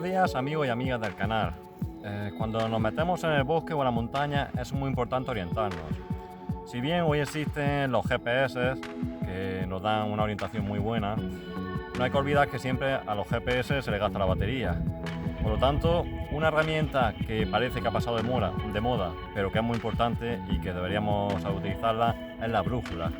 Buenos días, amigos y amigas del canal. Cuando nos metemos en el bosque o en la montaña es muy importante orientarnos. Si bien hoy existen los GPS que nos dan una orientación muy buena, no hay que olvidar que siempre a los GPS se les gasta la batería. Por lo tanto, una herramienta que parece que ha pasado de moda, pero que es muy importante y que deberíamos utilizarla, es la brújula.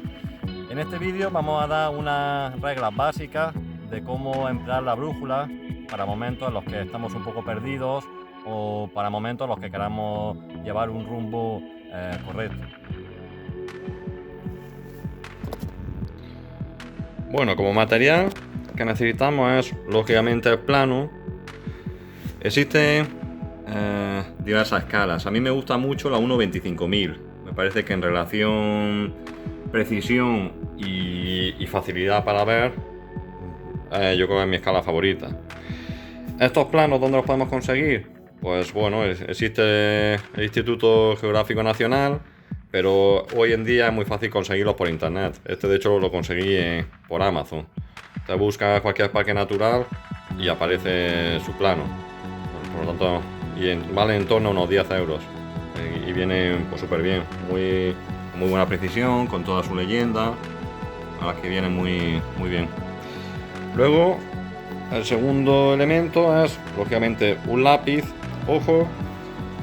En este vídeo vamos a dar unas reglas básicas de cómo emplear la brújula para momentos en los que estamos un poco perdidos o para momentos en los que queramos llevar un rumbo correcto. Bueno, como material que necesitamos es lógicamente el plano. Existen diversas escalas. A mí me gusta mucho la 1.25.000. Me parece que en relación precisión y facilidad para ver, yo creo que es mi escala favorita. ¿Estos planos dónde los podemos conseguir? Pues bueno, existe el Instituto Geográfico Nacional, pero hoy en día es muy fácil conseguirlos por internet. De hecho lo conseguí por Amazon. Te buscas cualquier parque natural y aparece su plano. Por lo tanto, vale en torno a unos 10 euros. Y vienen pues súper bien, muy buena precisión, con toda su leyenda, a las que vienen muy bien. Luego, el segundo elemento es, lógicamente, un lápiz. Ojo,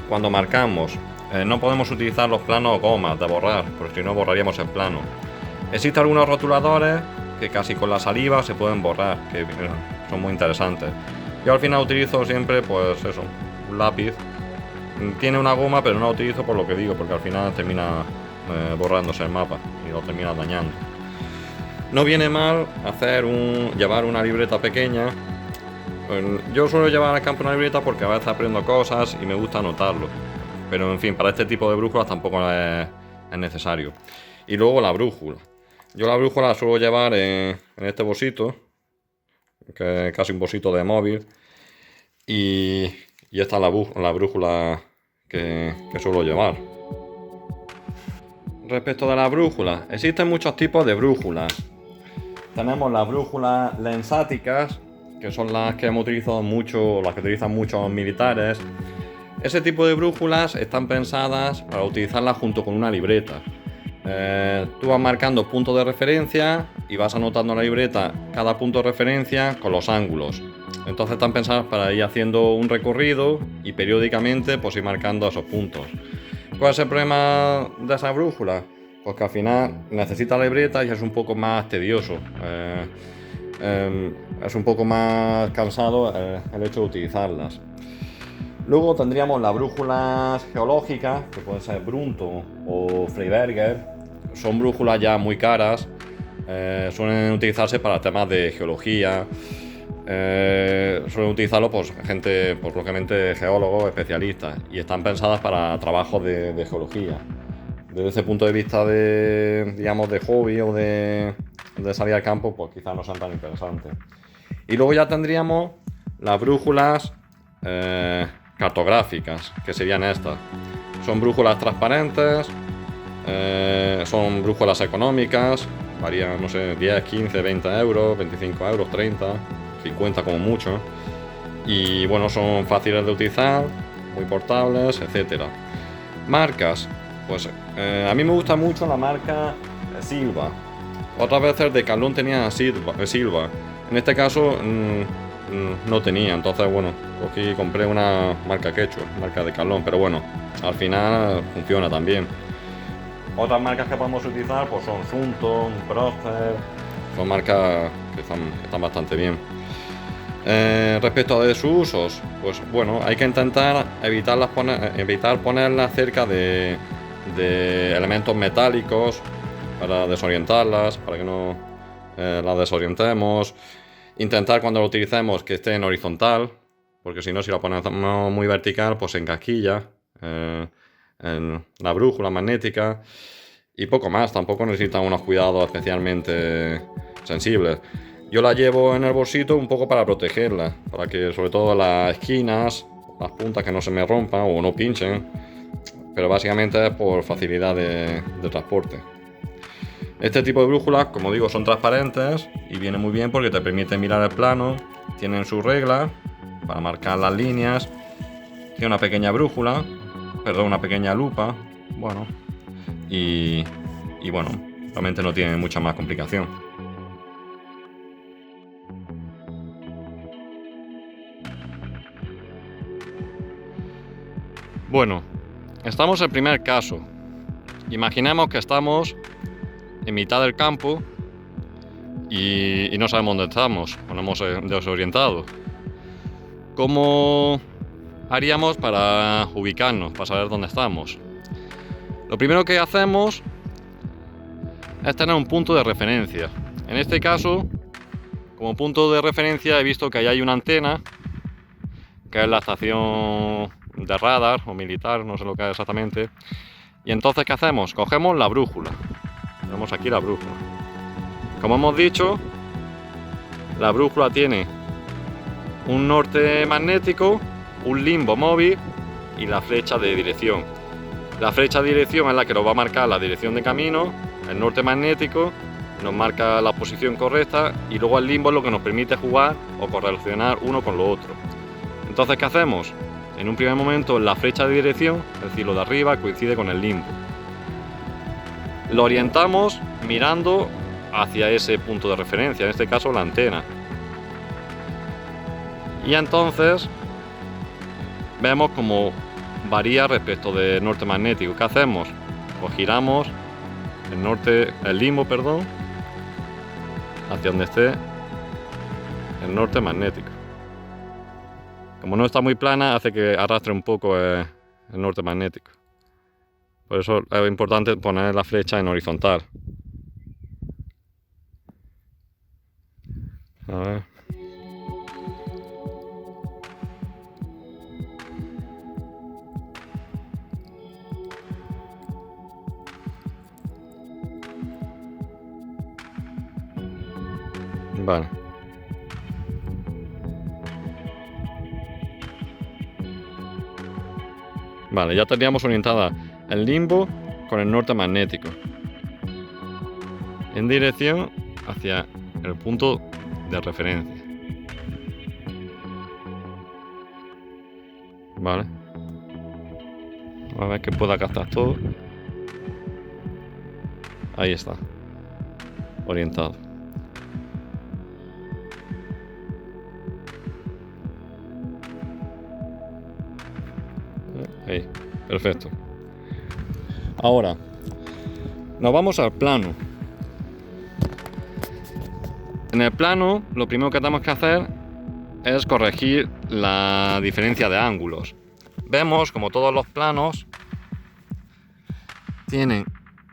cuando marcamos, no podemos utilizar los planos gomas de borrar, porque si no borraríamos el plano. Existen algunos rotuladores que casi con la saliva se pueden borrar, que son muy interesantes. Yo al final utilizo siempre, pues eso, un lápiz. Tiene una goma, pero no la utilizo por lo que digo, porque al final termina borrándose el mapa y lo termina dañando. No viene mal llevar una libreta pequeña. Yo suelo llevar al campo una libreta porque a veces aprendo cosas y me gusta anotarlo. Pero en fin, para este tipo de brújulas tampoco es necesario. Y luego la brújula. Yo la brújula la suelo llevar en este bolsito, que es casi un bolsito de móvil. Y esta es la brújula que suelo llevar. Respecto de la brújula, existen muchos tipos de brújulas. Tenemos las brújulas lensáticas, que son las que hemos utilizado mucho, las que utilizan muchos militares. Ese tipo de brújulas están pensadas para utilizarlas junto con una libreta. Tú vas marcando puntos de referencia y vas anotando en la libreta cada punto de referencia con los ángulos. Entonces están pensadas para ir haciendo un recorrido y periódicamente pues ir marcando esos puntos. ¿Cuál es el problema de esa brújula? Pues que al final necesita la libreta y es un poco más tedioso. Es un poco más cansado el hecho de utilizarlas. Luego tendríamos las brújulas geológicas, que pueden ser Brunto o Freiberger. Son brújulas ya muy caras. Suelen utilizarse para temas de geología. Suelen utilizarlo pues gente, pues lógicamente geólogos, especialistas, y están pensadas para trabajos de geología. Desde ese punto de vista digamos, de hobby o de salir al campo, pues quizás no sean tan interesantes. Y luego ya tendríamos las brújulas cartográficas, que serían estas. Son brújulas transparentes, son brújulas económicas, varían, no sé, 10, 15, 20 euros, 25 euros, 30, 50 como mucho. Y bueno, son fáciles de utilizar, muy portables, etcétera. Marcas, pues a mí me gusta mucho la marca Silva. Otras veces Decathlon tenía Silva. En este caso no tenía, entonces bueno, cogí y compré una marca Quechua, marca Decathlon, pero bueno, al final funciona también. Otras marcas que podemos utilizar pues son Sunton, Procter, son marcas que están bastante bien. Respecto de sus usos, pues bueno, hay que intentar evitar ponerlas cerca de elementos metálicos para desorientarlas, para que no las desorientemos. Intentar cuando lo utilicemos que esté en horizontal, porque si no, si la ponemos muy vertical, pues se encasquilla en la brújula magnética. Y poco más, tampoco necesitan unos cuidados especialmente sensibles. Yo la llevo en el bolsito un poco para protegerla, para que sobre todo las esquinas, las puntas que no se me rompan o no pinchen, pero básicamente es por facilidad de transporte. Este tipo de brújulas, como digo, son transparentes y viene muy bien porque te permiten mirar el plano, tienen sus reglas para marcar las líneas. Tiene una pequeña brújula, perdón, una pequeña lupa, bueno, y bueno, realmente no tiene mucha más complicación. Bueno, estamos en el primer caso. Imaginemos que estamos en mitad del campo y no sabemos dónde estamos, o nos hemos desorientado. ¿Cómo haríamos para ubicarnos, para saber dónde estamos? Lo primero que hacemos es tener un punto de referencia. En este caso, como punto de referencia he visto que ahí hay una antena, que es la estación de radar o militar, no sé lo que es exactamente. Y entonces, ¿qué hacemos? Cogemos la brújula. Tenemos aquí la brújula. Como hemos dicho, la brújula tiene un norte magnético, un limbo móvil y la flecha de dirección. La flecha de dirección es la que nos va a marcar la dirección de camino, el norte magnético nos marca la posición correcta y luego el limbo es lo que nos permite jugar o correlacionar uno con lo otro. Entonces, ¿qué hacemos? En un primer momento la flecha de dirección, es decir, lo de arriba, coincide con el limbo. Lo orientamos mirando hacia ese punto de referencia, en este caso la antena. Y entonces vemos cómo varía respecto del norte magnético. ¿Qué hacemos? Pues giramos el limbo, hacia donde esté el norte magnético. Como no está muy plana, hace que arrastre un poco el norte magnético. Por eso es importante poner la flecha en horizontal. A ver. Vale. Vale, ya tendríamos orientada el limbo con el norte magnético en dirección hacia el punto de referencia. Vale. A ver que pueda captar todo. Ahí está. Orientado. Ahí, perfecto. Ahora, nos vamos al plano. En el plano, lo primero que tenemos que hacer es corregir la diferencia de ángulos. Vemos como todos los planos tienen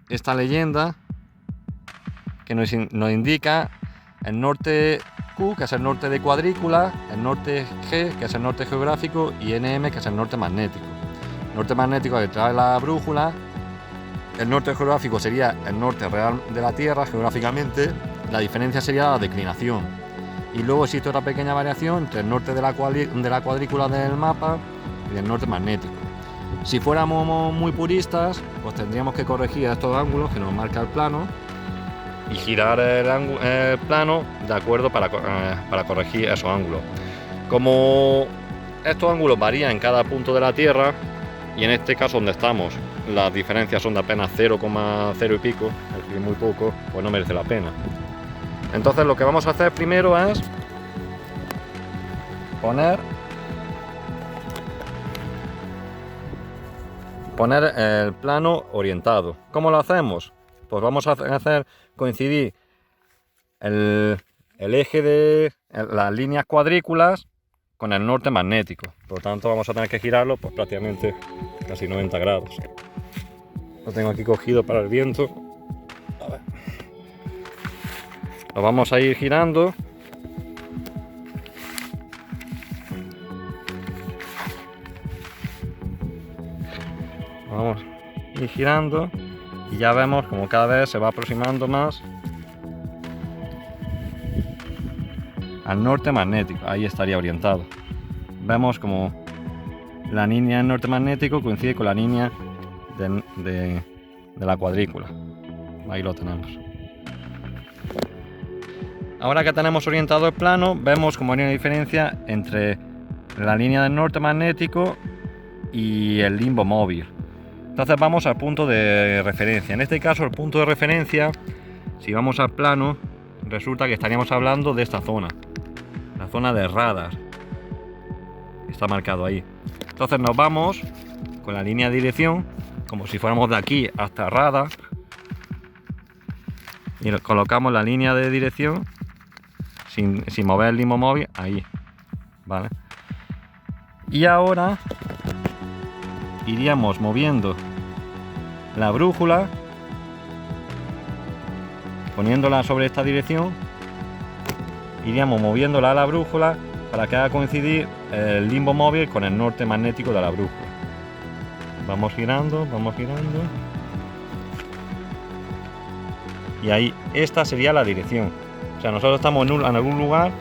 esta leyenda que nos indica el norte Q, que es el norte de cuadrícula, el norte G, que es el norte geográfico, y NM, que es el norte magnético. El norte magnético que trae la brújula, el norte geográfico sería el norte real de la Tierra geográficamente, la diferencia sería la declinación. Y luego existe otra pequeña variación entre el norte de la cuadrícula del mapa y el norte magnético. Si fuéramos muy puristas, pues tendríamos que corregir estos ángulos que nos marca el plano y girar el plano de acuerdo para corregir esos ángulos. Como estos ángulos varían en cada punto de la Tierra, y en este caso donde estamos las diferencias son de apenas 0,0 y pico, es decir, muy poco, pues no merece la pena. Entonces lo que vamos a hacer primero es poner el plano orientado. ¿Cómo lo hacemos? Pues vamos a hacer coincidir el eje de las líneas cuadrículas con el norte magnético. Por lo tanto, vamos a tener que girarlo pues prácticamente casi 90 grados. Lo tengo aquí cogido para el viento. A ver. Lo vamos a ir girando. Vamos a ir girando y ya vemos como cada vez se va aproximando más al norte magnético. Ahí estaría orientado. Vemos como la línea del norte magnético coincide con la línea de la cuadrícula. Ahí lo tenemos. Ahora que tenemos orientado el plano, vemos como hay una diferencia entre la línea del norte magnético y el limbo móvil. Entonces vamos al punto de referencia. En este caso el punto de referencia, si vamos al plano, resulta que estaríamos hablando de esta zona, la zona de radar, está marcado ahí. Entonces nos vamos con la línea de dirección, como si fuéramos de aquí hasta radar, y colocamos la línea de dirección sin mover el limbo móvil ahí, ¿vale? Y ahora iríamos moviendo la brújula, poniéndola sobre esta dirección, iríamos moviéndola a la brújula para que haga coincidir el limbo móvil con el norte magnético de la brújula. Vamos girando, y ahí esta sería la dirección. O sea, nosotros estamos en algún lugar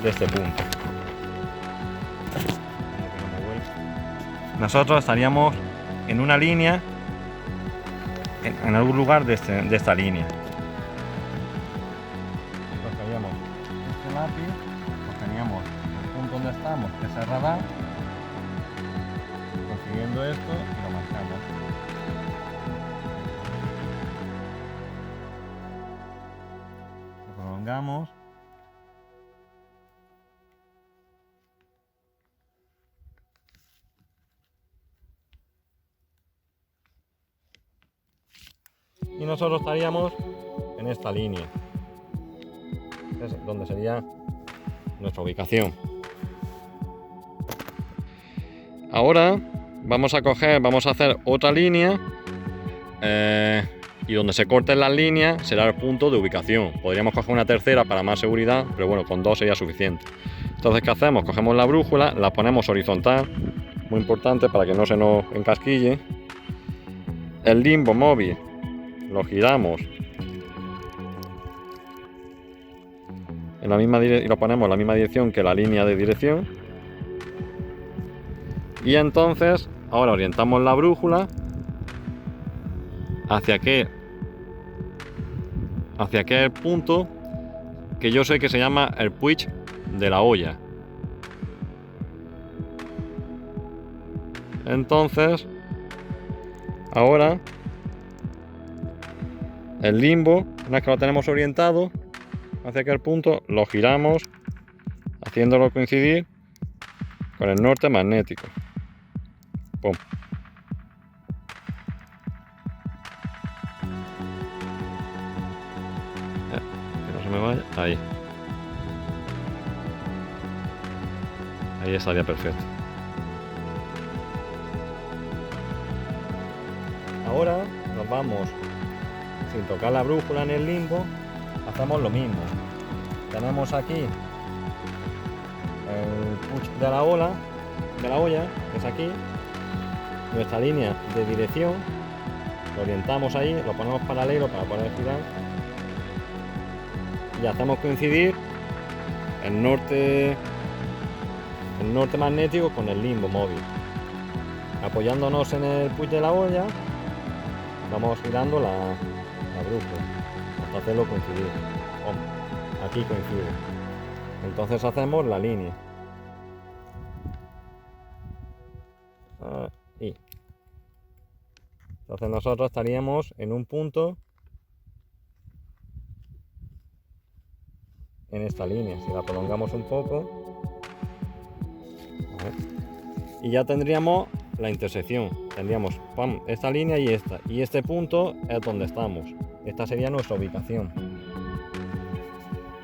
de este punto. Nosotros estaríamos en una línea, en algún lugar de esta línea. Cogeríamos este lápiz, cogeríamos el punto donde estamos, que es el radar, consiguiendo esto y lo marcamos. Lo prolongamos. Y nosotros estaríamos en esta línea, es donde sería nuestra ubicación. Ahora vamos a hacer otra línea, y donde se corten las líneas será el punto de ubicación. Podríamos coger una tercera para más seguridad, pero bueno, con dos sería suficiente. Entonces, ¿qué hacemos? Cogemos la brújula, la ponemos horizontal, muy importante para que no se nos encasquille. El limbo móvil lo giramos en la misma y lo ponemos en la misma dirección que la línea de dirección, y entonces ahora orientamos la brújula hacia aquel punto que yo sé que se llama el Puig de la Olla. Entonces ahora el limbo, una vez que lo tenemos orientado hacia aquel punto, lo giramos haciéndolo coincidir con el norte magnético. ¡Pum! Que no se me vaya. Ahí. Ahí estaría perfecto. Ahora nos vamos sin tocar la brújula en el limbo, hacemos lo mismo. Tenemos aquí el push de la olla, que es aquí, nuestra línea de dirección, lo orientamos ahí, lo ponemos paralelo para poder girar y hacemos coincidir el norte magnético con el limbo móvil. Apoyándonos en el push de la olla, vamos girando la brújula hasta hacerlo coincidir. Aquí coincide. Entonces hacemos la línea. Ahí. Entonces nosotros estaríamos en un punto en esta línea. Si la prolongamos un poco, y ya tendríamos la intersección. Tendríamos esta línea y esta. Y este punto es donde estamos. Esta sería nuestra ubicación.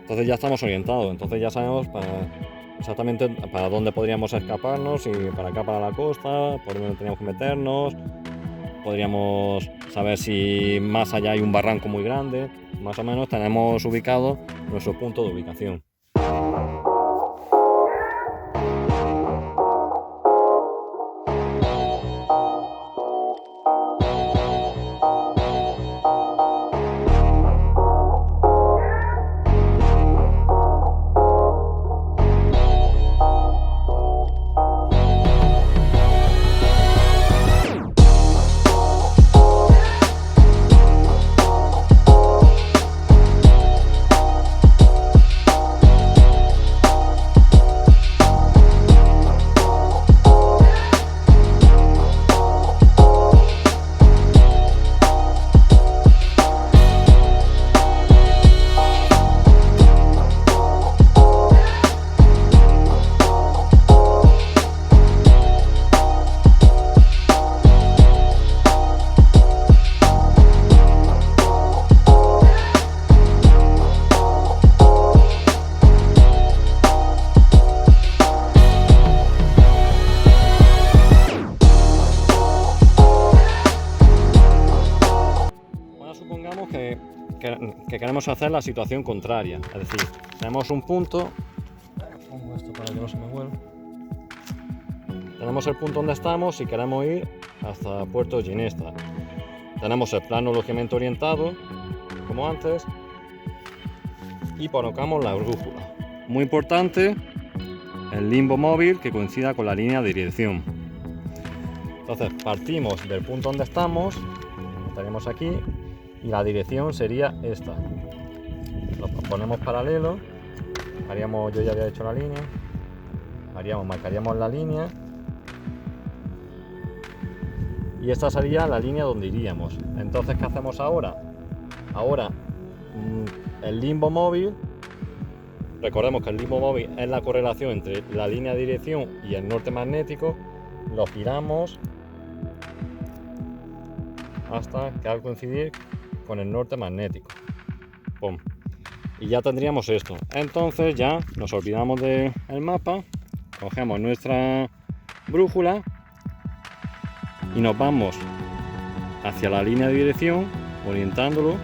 Entonces ya estamos orientados. Entonces ya sabemos exactamente para dónde podríamos escaparnos. Si para acá, para la costa, por dónde teníamos que meternos. Podríamos saber si más allá hay un barranco muy grande. Más o menos tenemos ubicado nuestro punto de ubicación. que queremos hacer la situación contraria. Es decir, tenemos un punto, pongo esto para que no se me vuelva. Tenemos el punto donde estamos y queremos ir hasta Puerto Ginesta. Tenemos el plano lógicamente orientado, como antes, y colocamos la brújula. Muy importante, el limbo móvil que coincida con la línea de dirección. Entonces partimos del punto donde estamos, estaríamos aquí, y la dirección sería esta. Lo ponemos paralelo, yo ya había hecho la línea, marcaríamos la línea, y esta sería la línea donde iríamos. Entonces, ¿qué hacemos ahora? Ahora, el limbo móvil, recordemos que el limbo móvil es la correlación entre la línea de dirección y el norte magnético, lo giramos hasta que al coincidir con el norte magnético. ¡Pum! Y ya tendríamos esto. Entonces ya nos olvidamos del mapa, cogemos nuestra brújula y nos vamos hacia la línea de dirección, orientándolo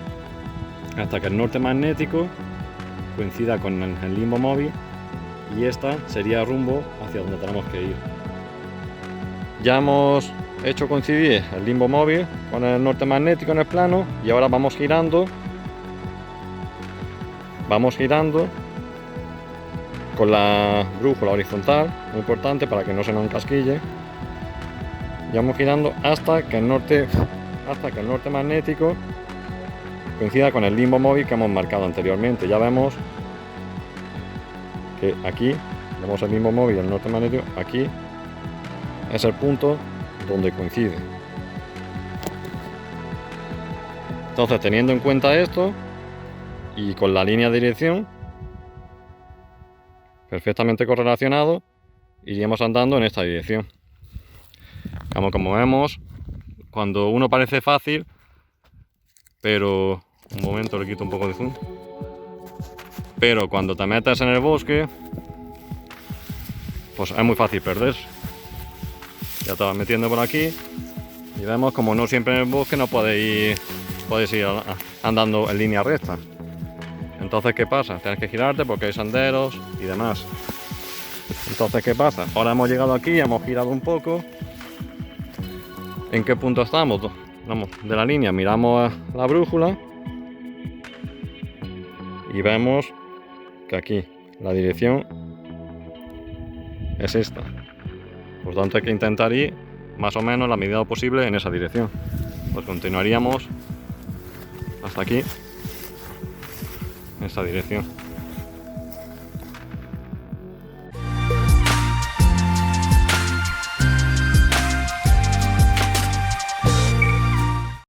hasta que el norte magnético coincida con el limbo móvil, y esta sería rumbo hacia donde tenemos que ir. Ya hemos hecho coincidir el limbo móvil con el norte magnético en el plano, y ahora vamos girando con la brújula horizontal, muy importante para que no se nos encasquille. Y vamos girando hasta que el norte magnético coincida con el limbo móvil que hemos marcado anteriormente. Ya vemos que aquí vemos el limbo móvil y el norte magnético, aquí es el punto donde coincide. Entonces, teniendo en cuenta esto y con la línea de dirección perfectamente correlacionado, iríamos andando en esta dirección. Como vemos, cuando uno parece fácil, pero un momento, le quito un poco de zoom, pero cuando te metes en el bosque, pues es muy fácil perderse. Ya te vas metiendo por aquí y vemos como no siempre en el bosque no puedes ir andando en línea recta. Entonces, ¿qué pasa? Tienes que girarte porque hay senderos y demás. Entonces, ¿qué pasa? Ahora hemos llegado aquí, hemos girado un poco. ¿En qué punto estamos? Vamos de la línea, miramos la brújula y vemos que aquí la dirección es esta. Por tanto, hay que intentar ir más o menos la medida de lo posible en esa dirección. Pues continuaríamos hasta aquí, en esta dirección.